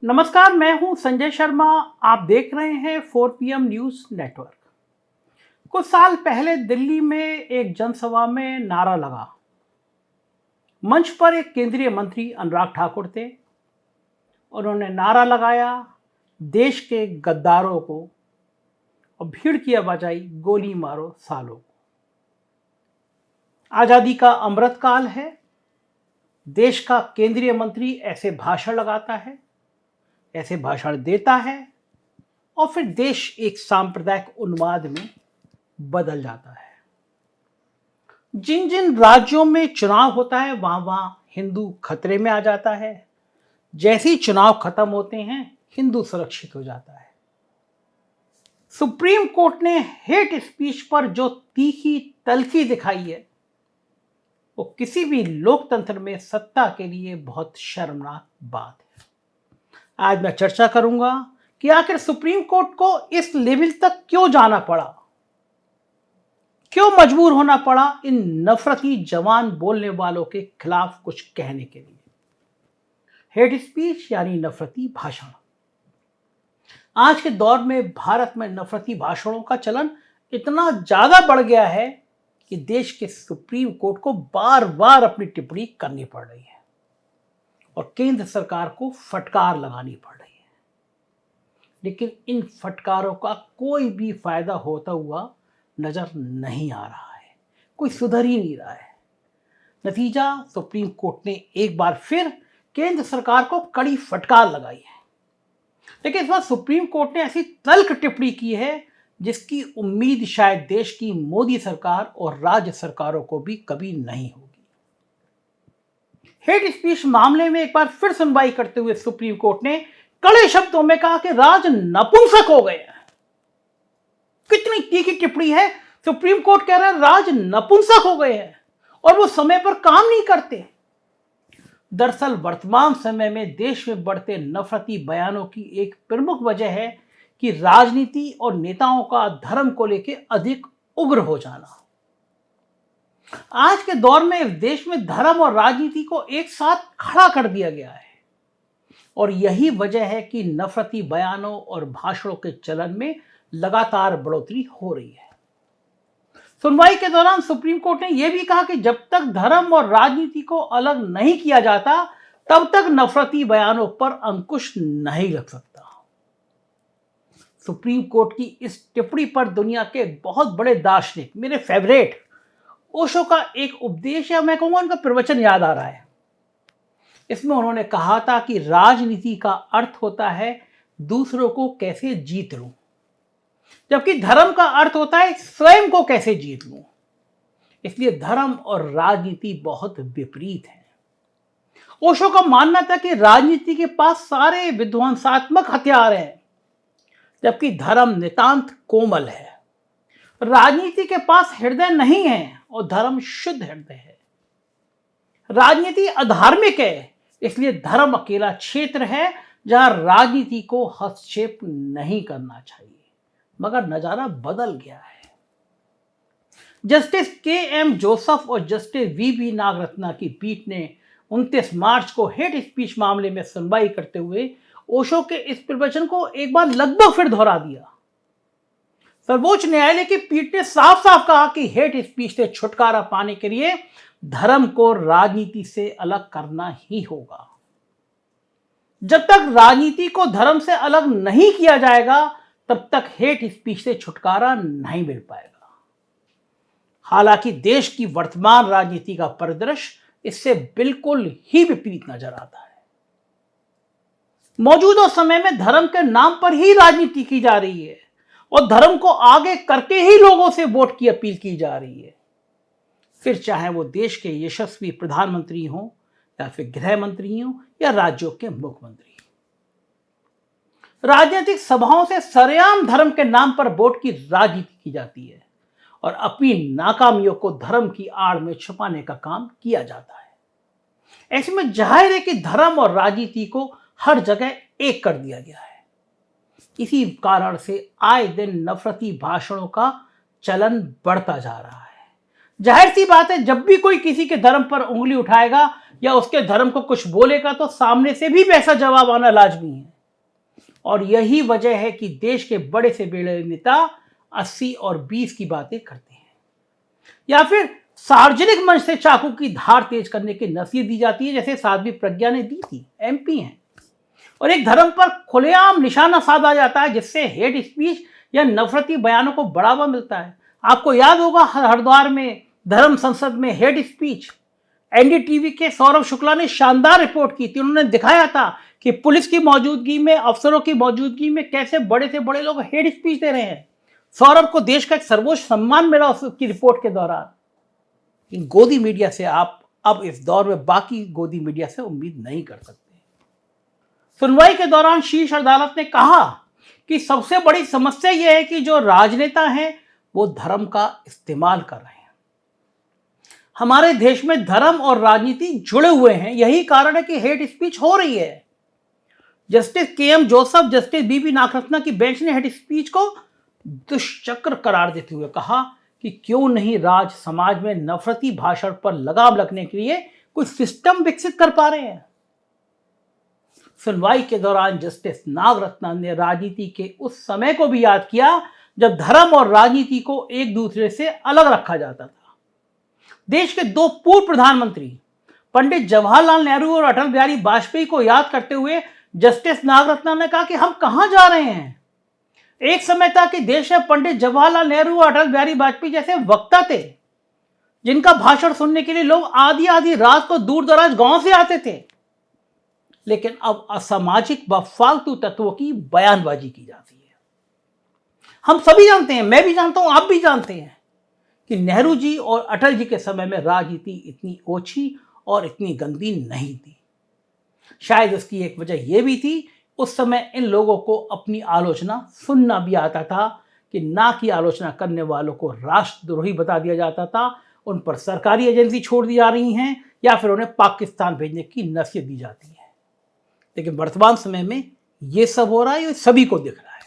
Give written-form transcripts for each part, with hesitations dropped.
नमस्कार, मैं हूं संजय शर्मा। आप देख रहे हैं 4 PM न्यूज नेटवर्क। कुछ साल पहले दिल्ली में एक जनसभा में नारा लगा। मंच पर एक केंद्रीय मंत्री अनुराग ठाकुर थे। उन्होंने नारा लगाया, देश के गद्दारों को, और भीड़ की आवाजाई, गोली मारो सालों को। आजादी का अमृत काल है। देश का केंद्रीय मंत्री ऐसे भाषण लगाता है, ऐसे भाषण देता है, और फिर देश एक सांप्रदायिक उन्माद में बदल जाता है। जिन जिन राज्यों में चुनाव होता है वहां वहां हिंदू खतरे में आ जाता है। जैसे ही चुनाव खत्म होते हैं, हिंदू सुरक्षित हो जाता है। सुप्रीम कोर्ट ने हेट स्पीच पर जो तीखी तल्खी दिखाई है, वो किसी भी लोकतंत्र में सत्ता के लिए बहुत शर्मनाक बात है। आज मैं चर्चा करूंगा कि आखिर सुप्रीम कोर्ट को इस लेवल तक क्यों जाना पड़ा, क्यों मजबूर होना पड़ा इन नफरती जवान बोलने वालों के खिलाफ कुछ कहने के लिए। हेट स्पीच यानी नफरती भाषण। आज के दौर में भारत में नफरती भाषणों का चलन इतना ज्यादा बढ़ गया है कि देश के सुप्रीम कोर्ट को बार बार अपनी टिप्पणी करनी पड़ रही है और केंद्र सरकार को फटकार लगानी पड़ रही है। लेकिन इन फटकारों का कोई भी फायदा होता हुआ नजर नहीं आ रहा है। कोई सुधर ही नहीं रहा है। नतीजा, सुप्रीम कोर्ट ने एक बार फिर केंद्र सरकार को कड़ी फटकार लगाई है। लेकिन इस बार सुप्रीम कोर्ट ने ऐसी तल्ख टिप्पणी की है जिसकी उम्मीद शायद देश की मोदी सरकार और राज्य सरकारों को भी कभी नहीं होगी। हेट स्पीच मामले में एक बार फिर सुनवाई करते हुए सुप्रीम कोर्ट ने कड़े शब्दों में कहा कि राज नपुंसक हो गए हैं। कितनी तीखी टिप्पणी है। सुप्रीम कोर्ट कह रहा है राज नपुंसक हो गए हैं और वो समय पर काम नहीं करते। दरअसल वर्तमान समय में देश में बढ़ते नफरती बयानों की एक प्रमुख वजह है कि राजनीति और नेताओं का धर्म को लेकर अधिक उग्र हो जाना। आज के दौर में इस देश में धर्म और राजनीति को एक साथ खड़ा कर दिया गया है और यही वजह है कि नफरती बयानों और भाषणों के चलन में लगातार बढ़ोतरी हो रही है। सुनवाई के दौरान सुप्रीम कोर्ट ने यह भी कहा कि जब तक धर्म और राजनीति को अलग नहीं किया जाता, तब तक नफरती बयानों पर अंकुश नहीं लग सकता। सुप्रीम कोर्ट की इस टिप्पणी पर दुनिया के बहुत बड़े दार्शनिक, मेरे फेवरेट ओशो का एक उपदेश, या मैं कहूंगा उनका प्रवचन याद आ रहा है। इसमें उन्होंने कहा था कि राजनीति का अर्थ होता है दूसरों को कैसे जीत लूं, जबकि धर्म का अर्थ होता है स्वयं को कैसे जीत लूं। इसलिए धर्म और राजनीति बहुत विपरीत है। ओशो का मानना था कि राजनीति के पास सारे विध्वंसात्मक हथियार हैं, जबकि धर्म नितांत कोमल है। राजनीति के पास हृदय नहीं है और धर्म शुद्ध हृदय है। राजनीति अधार्मिक है, इसलिए धर्म अकेला क्षेत्र है जहां राजनीति को हस्तक्षेप नहीं करना चाहिए। मगर नजारा बदल गया है। जस्टिस KM जोसेफ और जस्टिस VB नागरत्ना की पीठ ने 29 मार्च को हेट स्पीच मामले में सुनवाई करते हुए ओशो के इस प्रवचन को एक बार लगभग फिर दोहरा दिया। सर्वोच्च न्यायालय की पीठ ने साफ साफ कहा कि हेट स्पीच से छुटकारा पाने के लिए धर्म को राजनीति से अलग करना ही होगा। जब तक राजनीति को धर्म से अलग नहीं किया जाएगा, तब तक हेट स्पीच से छुटकारा नहीं मिल पाएगा। हालांकि देश की वर्तमान राजनीति का परिदृश्य इससे बिल्कुल ही विपरीत नजर आता है। मौजूदा समय में धर्म के नाम पर ही राजनीति की जा रही है और धर्म को आगे करके ही लोगों से वोट की अपील की जा रही है। फिर चाहे वो देश के यशस्वी प्रधानमंत्री हों या फिर गृह मंत्री हों या राज्यों के मुख्यमंत्री। राजनीतिक सभाओं से सरेआम धर्म के नाम पर वोट की राजनीति की जाती है और अपनी नाकामियों को धर्म की आड़ में छुपाने का काम किया जाता है। ऐसे में जाहिर है कि धर्म और राजनीति को हर जगह एक कर दिया गया है। इसी कारण से आए दिन नफरती भाषणों का चलन बढ़ता जा रहा है। जाहिर सी बात है, जब भी कोई किसी के धर्म पर उंगली उठाएगा या उसके धर्म को कुछ बोलेगा तो सामने से भी वैसा जवाब आना लाजमी है। और यही वजह है कि देश के बड़े से बड़े नेता 80 और 20 की बातें करते हैं, या फिर सार्वजनिक मंच से चाकू की धार तेज करने की नसीहत दी जाती है, जैसे साध्वी प्रज्ञा ने दी थी, MP हैं। और एक धर्म पर खुलेआम निशाना साधा जाता है, जिससे हेट स्पीच या नफरती बयानों को बढ़ावा मिलता है। आपको याद होगा हरिद्वार में धर्म संसद में हेट स्पीच, NDTV के सौरभ शुक्ला ने शानदार रिपोर्ट की थी। उन्होंने दिखाया था कि पुलिस की मौजूदगी में, अफसरों की मौजूदगी में कैसे बड़े से बड़े लोग हेट स्पीच दे रहे हैं। सौरभ को देश का एक सर्वोच्च सम्मान मिला उसकी रिपोर्ट के दौरान। इन गोदी मीडिया से आप अब इस दौर में बाकी गोदी मीडिया से उम्मीद नहीं कर सकते। सुनवाई के दौरान शीर्ष अदालत ने कहा कि सबसे बड़ी समस्या यह है कि जो राजनेता हैं वो धर्म का इस्तेमाल कर रहे हैं। हमारे देश में धर्म और राजनीति जुड़े हुए हैं, यही कारण है कि हेट स्पीच हो रही है। Justice KM Joseph, justice BB Nagarathna की बेंच ने हेट स्पीच को दुष्चक्र करार देते हुए कहा कि क्यों नहीं राज समाज में नफरती भाषण पर लगाम लगने के लिए कोई सिस्टम विकसित कर पा रहे हैं। सुनवाई के दौरान जस्टिस नागरत्ना ने राजनीति के उस समय को भी याद किया जब धर्म और राजनीति को एक दूसरे से अलग रखा जाता था। देश के 2 पूर्व प्रधानमंत्री पंडित जवाहरलाल नेहरू और अटल बिहारी वाजपेयी को याद करते हुए जस्टिस नागरत्ना ने कहा कि हम कहां जा रहे हैं। एक समय था कि देश में पंडित जवाहरलाल नेहरू और अटल बिहारी वाजपेयी जैसे वक्ता थे, जिनका भाषण सुनने के लिए लोग आधी आधी रात को दूर दराज गांव से आते थे। लेकिन अब असामाजिक व फालतू तत्वों की बयानबाजी की जाती है। हम सभी जानते हैं, मैं भी जानता हूं, आप भी जानते हैं कि नेहरू जी और अटल जी के समय में राजनीति इतनी ओछी और इतनी गंदी नहीं थी। शायद उसकी एक वजह यह भी थी, उस समय इन लोगों को अपनी आलोचना सुनना भी आता था कि ना की आलोचना करने वालों को राष्ट्रद्रोही बता दिया जाता था, उन पर सरकारी एजेंसी छोड़ दी जा रही हैं या फिर उन्हें पाकिस्तान भेजने की नसीहत दी जाती है। लेकिन वर्तमान समय में यह सब हो रहा है, ये सभी को दिख रहा है।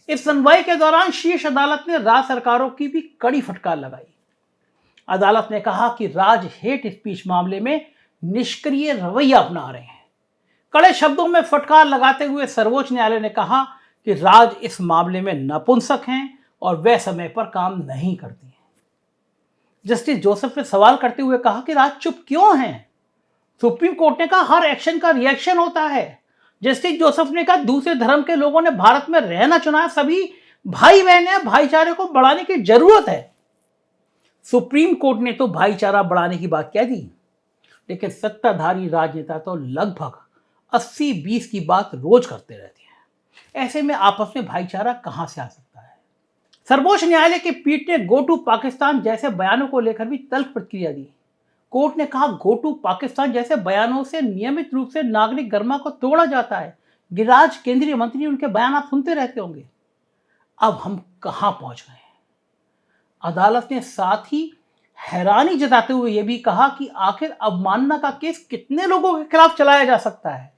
इस सुनवाई के दौरान शीर्ष अदालत ने राज्य सरकारों की भी कड़ी फटकार लगाई। अदालत ने कहा कि राज्य हेट स्पीच मामले में निष्क्रिय रवैया अपना रहे हैं। कड़े शब्दों में फटकार लगाते हुए सर्वोच्च न्यायालय ने कहा कि राज्य इस मामले में नपुंसक हैं और वे समय पर काम नहीं करती हैं। जस्टिस जोसेफ ने सवाल करते हुए कहा कि राज्य चुप क्यों हैं। सुप्रीम कोर्ट ने कहा हर एक्शन का रिएक्शन होता है। जस्टिस जोसेफ ने कहा दूसरे धर्म के लोगों ने भारत में रहना चुना है, सभी भाई बहन हैं, भाईचारे को बढ़ाने की जरूरत है। सुप्रीम कोर्ट ने तो भाईचारा बढ़ाने की बात कह दी, लेकिन सत्ताधारी राजनेता तो लगभग 80-20 की बात रोज करते रहते हैं। ऐसे में आपस में भाईचारा कहां से आ सकता है। सर्वोच्च न्यायालय की पीठ ने गो टू पाकिस्तान जैसे बयानों को लेकर भी तल्ख प्रतिक्रिया दी। कोर्ट ने कहा गो टू पाकिस्तान जैसे बयानों से नियमित रूप से नागरिक गरिमा को तोड़ा जाता है। गिरिराज केंद्रीय मंत्री, उनके बयान आप सुनते रहते होंगे। अब हम कहां पहुंच गए हैं। अदालत ने साथ ही हैरानी जताते हुए यह भी कहा कि आखिर अवमानना का केस कितने लोगों के खिलाफ चलाया जा सकता है।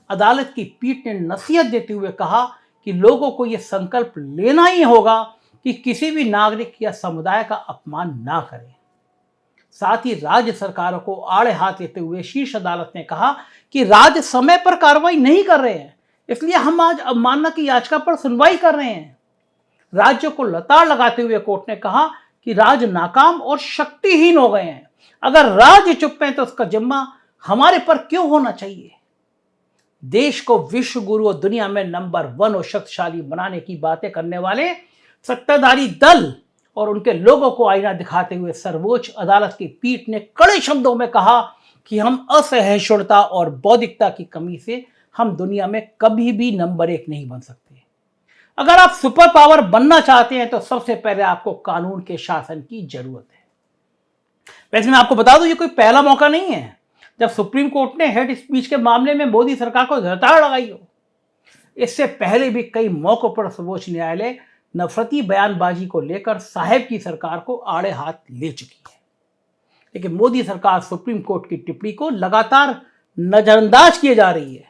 अदालत की पीठ ने नसीहत देते हुए कहा कि लोगों को यह संकल्प लेना ही होगा कि किसी भी नागरिक या समुदाय का अपमान ना करें। साथ ही राज्य सरकारों को आड़े हाथ लेते हुए शीर्ष अदालत ने कहा कि राज्य समय पर कार्रवाई नहीं कर रहे हैं, इसलिए हम आज अवमानना की याचिका पर सुनवाई कर रहे हैं। राज्यों को लताड़ लगाते हुए कोर्ट ने कहा कि राज्य नाकाम और शक्तिहीन हो गए हैं। अगर राज्य चुप हैं तो उसका जिम्मा हमारे पर क्यों होना चाहिए। देश को विश्व गुरु और दुनिया में नंबर 1 और शक्तिशाली बनाने की बातें करने वाले सत्ताधारी दल और उनके लोगों को आईना दिखाते हुए सर्वोच्च अदालत की पीठ ने कड़े शब्दों में कहा कि हम असहिष्णुता और बौद्धिकता की कमी से हम दुनिया में कभी भी नंबर 1 नहीं बन सकते। अगर आप सुपर पावर बनना चाहते हैं तो सबसे पहले आपको कानून के शासन की जरूरत है। वैसे मैं आपको बता दूं, ये कोई पहला मौका नहीं है जब सुप्रीम कोर्ट ने हेट स्पीच के मामले में मोदी सरकार को लताड़ लगाई हो। इससे पहले भी कई मौकों पर सर्वोच्च न्यायालय नफरती बयानबाजी को लेकर साहेब की सरकार को आड़े हाथ ले चुकी है, लेकिन मोदी सरकार सुप्रीम कोर्ट की टिप्पणी को लगातार नजरअंदाज किए जा रही है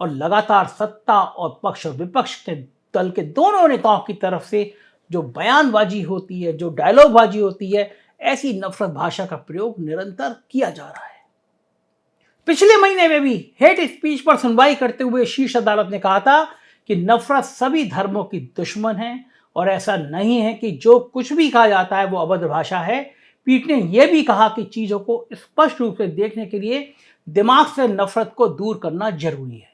और लगातार सत्ता और पक्ष और विपक्ष के दल के दोनों नेताओं की तरफ से जो बयानबाजी होती है, जो डायलॉगबाजी होती है, ऐसी नफरत भाषा का प्रयोग निरंतर किया जा रहा है। पिछले महीने में भी हेट स्पीच पर सुनवाई करते हुए शीर्ष अदालत ने कहा था कि नफरत सभी धर्मों की दुश्मन है और ऐसा नहीं है कि जो कुछ भी कहा जाता है वो अभद्र भाषा है। पीठ ने यह भी कहा कि चीजों को स्पष्ट रूप से देखने के लिए दिमाग से नफरत को दूर करना जरूरी है।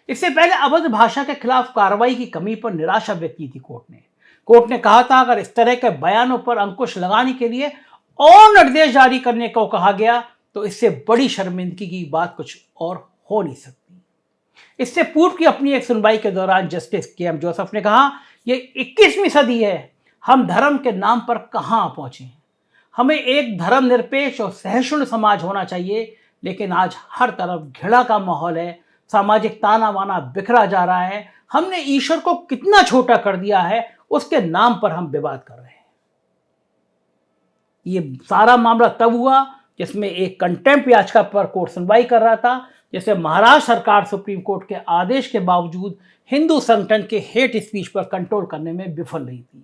इससे पहले अभद्र भाषा के खिलाफ कार्रवाई की कमी पर निराशा व्यक्त की थी कोर्ट ने कहा था अगर इस तरह के बयानों पर अंकुश लगाने के लिए और निर्देश जारी करने को कहा गया तो इससे बड़ी शर्मिंदगी की बात कुछ और हो नहीं सकती। इससे पूर्व की अपनी एक सुनवाई के दौरान जस्टिस के.एम. जोसेफ ने कहा यह 21वीं सदी है, हम धर्म के नाम पर कहां पहुंचे हैं। हमें एक धर्मनिरपेक्ष और सहिष्णु समाज होना चाहिए, लेकिन आज हर तरफ घृणा का माहौल है, सामाजिक ताना बाना बिखरा जा रहा है। हमने ईश्वर को कितना छोटा कर दिया है, उसके नाम पर हम विवाद कर रहे हैं। ये सारा मामला तब हुआ जिसमें एक कंटेम्प्ट याचिका पर कोर्ट सुनवाई कर रहा था, जिसे महाराष्ट्र सरकार सुप्रीम कोर्ट के आदेश के बावजूद हिंदू संगठन के हेट स्पीच पर कंट्रोल करने में विफल रही थी,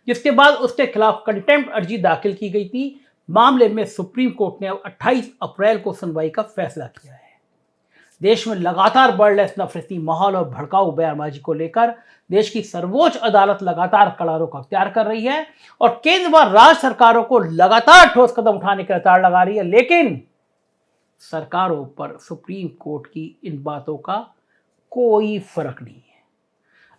जिसके बाद उसके खिलाफ कंटेम्प्ट अर्जी दाखिल की गई थी। मामले में सुप्रीम कोर्ट ने 28 अप्रैल को सुनवाई का फैसला किया है। देश में लगातार बढ़ रहे नफरती माहौल और भड़काऊ बयानबाजी को लेकर देश की सर्वोच्च अदालत लगातार कड़ा रुख अख्तियार कर रही है और केंद्र व राज्य सरकारों को लगातार ठोस कदम उठाने की लताड़ लगा रही है, लेकिन सरकारों पर सुप्रीम कोर्ट की इन बातों का कोई फर्क नहीं है।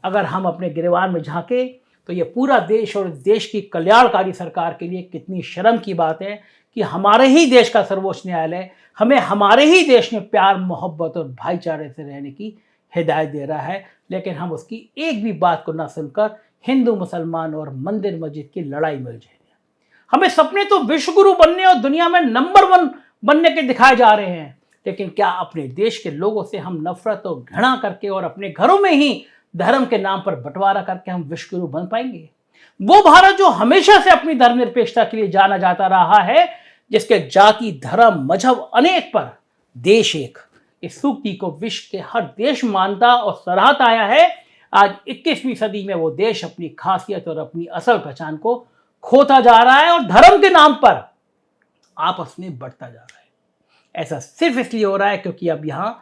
अगर हम अपने गिरबान में झांके तो यह पूरा देश और देश की कल्याणकारी सरकार के लिए कितनी शर्म की बात है कि हमारे ही देश का सर्वोच्च न्यायालय हमें हमारे ही देश में प्यार, मोहब्बत और भाईचारे से रहने की हिदायत दे रहा है, लेकिन हम उसकी एक भी बात को ना सुनकर हिंदू मुसलमान और मंदिर मस्जिद की लड़ाई में उलझे हैं। हमें सपने तो विश्वगुरु बनने और दुनिया में नंबर 1 बनने के दिखाए जा रहे हैं, लेकिन क्या अपने देश के लोगों से हम नफरत और घृणा करके और अपने घरों में ही धर्म के नाम पर बंटवारा करके हम विश्वगुरु बन पाएंगे? वो भारत जो हमेशा से अपनी धर्मनिरपेक्षता के लिए जाना जाता रहा है, जिसके जाति, धर्म, मजहब अनेक पर देश एक, इस सूक्ति को विश्व के हर देश मानता और सराहता आया है, आज 21वीं सदी में वो देश अपनी खासियत और अपनी असल पहचान को खोता जा रहा है और धर्म के नाम पर आपस में बढ़ता जा रहा है। ऐसा सिर्फ इसलिए हो रहा है क्योंकि अब यहां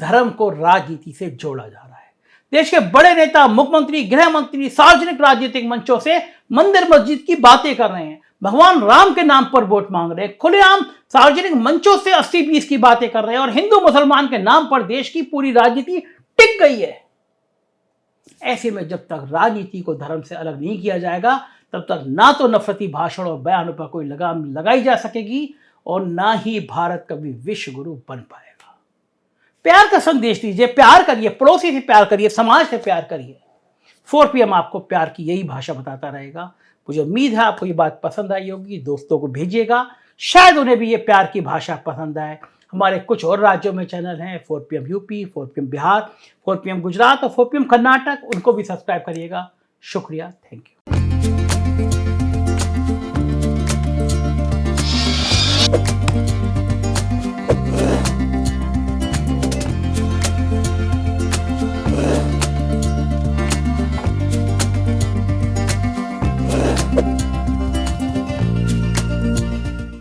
धर्म को राजनीति से जोड़ा जा रहा है। देश के बड़े नेता, मुख्यमंत्री, गृह मंत्री सार्वजनिक राजनीतिक मंचों से मंदिर मस्जिद की बातें कर रहे हैं, भगवान राम के नाम पर वोट मांग रहे हैं, खुलेआम सार्वजनिक मंचों से 80-20 की बातें कर रहे हैं और हिंदू मुसलमान के नाम पर देश की पूरी राजनीति टिक गई है। ऐसे में जब तक राजनीति को धर्म से अलग नहीं किया जाएगा, तब तक ना तो नफरती भाषण और बयानों पर कोई लगाम लगाई जा सकेगी और ना ही भारत कभी विश्व गुरु बन पाएगा। प्यार का संदेश दीजिए, प्यार करिए, पड़ोसी से प्यार करिए, समाज से प्यार करिए। 4 PM आपको प्यार की यही भाषा बताता रहेगा। मुझे उम्मीद है आपको ये बात पसंद आई होगी। दोस्तों को भेजिएगा, शायद उन्हें भी ये प्यार की भाषा पसंद आए। हमारे कुछ और राज्यों में चैनल हैं, 4 PM UP, 4 PM Bihar, 4 PM Gujarat और 4 PM कर्नाटक, उनको भी सब्सक्राइब करिएगा। शुक्रिया, थैंक यू।